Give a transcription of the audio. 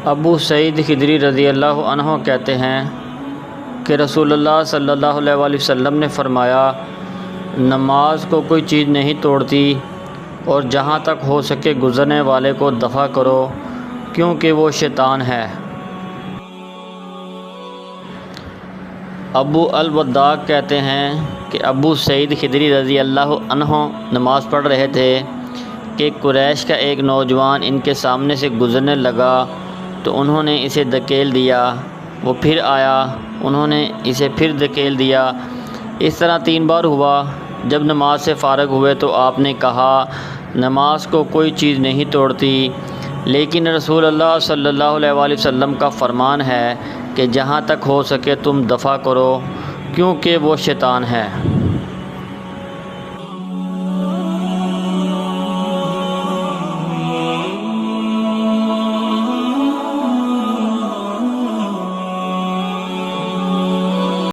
ابو سعید خدری رضی اللہ عنہ کہتے ہیں کہ رسول اللہ صلی اللہ علیہ وآلہ وسلم نے فرمایا، نماز کو کوئی چیز نہیں توڑتی اور جہاں تک ہو سکے گزرنے والے کو دفع کرو کیونکہ وہ شیطان ہے۔ ابو الوداع کہتے ہیں کہ ابو سعید خدری رضی اللہ عنہ نماز پڑھ رہے تھے کہ قریش کا ایک نوجوان ان کے سامنے سے گزرنے لگا تو انہوں نے اسے دھکیل دیا، وہ پھر آیا، انہوں نے اسے پھر دھکیل دیا، اس طرح 3 بار ہوا۔ جب نماز سے فارغ ہوئے تو آپ نے کہا، نماز کو کوئی چیز نہیں توڑتی، لیکن رسول اللہ صلی اللہ علیہ وآلہ وسلم کا فرمان ہے کہ جہاں تک ہو سکے تم دفع کرو کیونکہ وہ شیطان ہے۔